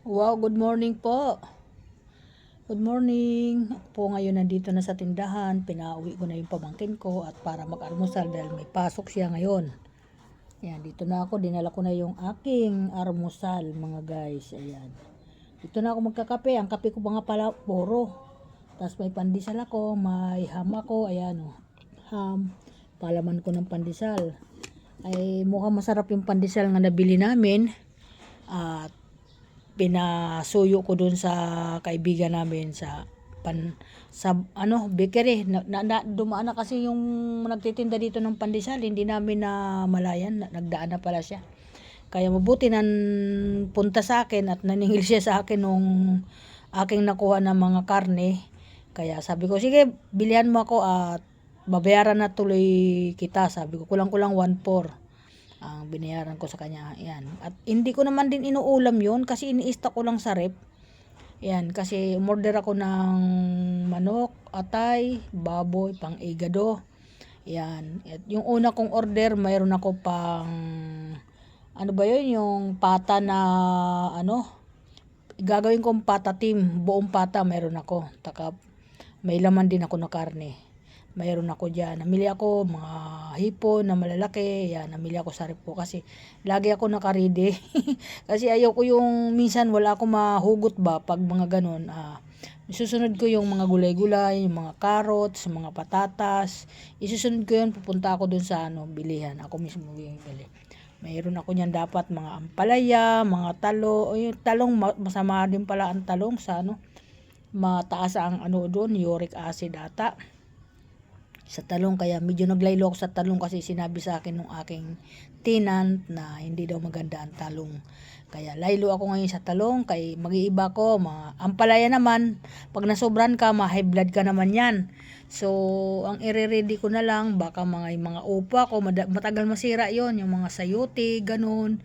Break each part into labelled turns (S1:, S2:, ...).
S1: Wow, good morning po. Good morning. Ako po ngayon nandito na sa tindahan. Pinauwi ko na yung pamangkin ko at para mag-almusal dahil may pasok siya ngayon. Ayan, dito na ako. Dinala ko na yung aking almusal, mga guys. Ayan. Dito na ako magkakape. Ang kape ko mga pala puro. Tapos may pandesal ako, may ham ako. Ayan o. Ham. Palaman ko ng pandesal. Ay mukhang masarap yung pandesal nga nabili namin. At pinasuyo ko dun sa kaibigan namin sa bakery dumaan na kasi yung nagtitinda dito ng pandesal, hindi namin na malayan nagdaan na pala siya, kaya mabuti nan punta sa akin at naningil siya sa akin nung aking nakuha ng mga karne, kaya sabi ko sige bilihan mo ako at babayaran na tuloy kita, sabi ko kulang-kulang 1.4 ang binayaran ko sa kanya. Ayan. At hindi ko naman din inuulam yon kasi ini-stock ko lang sa rep. Ayan. Kasi umorder ako ng manok, atay, baboy, pang igado. Ayan. At yung una kong order, mayroon ako pang ano ba yun? Yung pata na gagawin kong pata team. Buong pata mayroon ako. Taka, may laman din ako na karne. Mayroon ako dyan. Namili ako mga hipon na malalaki. Yan, namili ako sa repo kasi lagi ako nakaredy. Kasi ayaw ko yung minsan wala akong mahugot ba pag mga ganun. Isusunod ko yung mga gulay-gulay, yung mga carrots, mga patatas. Isusunod ko yun, pupunta ako dun sa bilihan. Ako mismo yung bili. Mayroon ako niyan dapat mga ampalaya, mga talo. O yung talong, masama din pala ang talong sa mataas ang doon, uric acid ata sa talong, kaya medyo naglaylo ako sa talong kasi sinabi sa akin ng aking tenant na hindi daw maganda ang talong, kaya laylo ako ngayon sa talong kay mag-iiba ko. Ampalaya naman pag nasobran ka high blood ka naman yan, so ang i-ready ko na lang baka mga upa ko matagal masira yon, yung mga sayote ganun.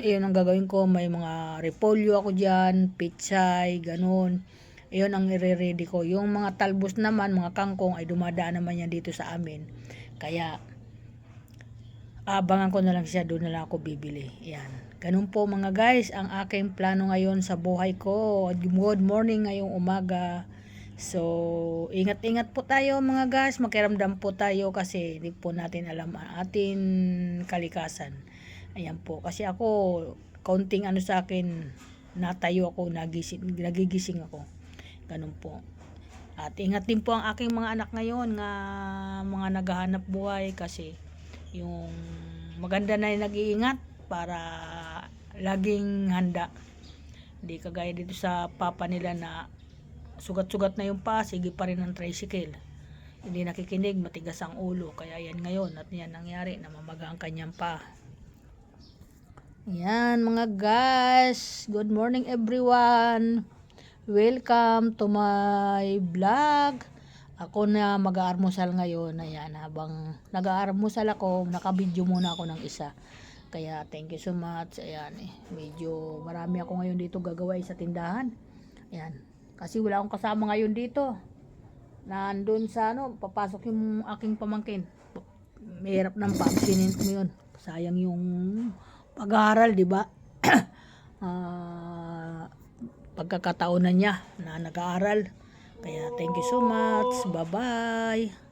S1: Yun ang gagawin ko, may mga repolyo ako dyan, pichay ganun. Iyon ang nire-ready ko. Yung mga talbos naman, mga kangkong ay dumadaan naman yan dito sa amin. Kaya abangan ko na lang siya, doon na lang ako bibili. Yan. Ganun po mga guys, ang aking plano ngayon sa buhay ko. Good morning ngayong umaga. So, ingat-ingat po tayo mga guys. Makiramdam po tayo kasi hindi po natin alam ang ating kalikasan. Ayan po. Kasi ako, kaunting sa akin, natayo ako, nagigising ako. Ganun po. At ingat din po ang aking mga anak ngayon nga mga naghahanap buhay kasi yung maganda na yung nag-iingat para laging handa. Hindi kagaya dito sa papa nila na sugat-sugat na yung pa, sige pa rin ang tricycle. Hindi nakikinig, matigas ang ulo. Kaya yan ngayon at yan nangyari, namamaga ang kanyang pa. Yan mga guys, good morning everyone. Welcome to my vlog. Ako na mag-aalmusal ngayon. Ayan, habang nag-aalmusal ako, naka-video muna ako ng isa. Kaya thank you so much. Ayan, medyo marami ako ngayon dito gagawin sa tindahan. Ayan, kasi wala akong kasama ngayon dito. Nandun sa papasok yung aking pamangkin. Mahirap ng pansinin ko yun. Sayang yung pag-aaral, di ba? Pagkakataon na niya na nag-aaral. Kaya thank you so much. Bye-bye.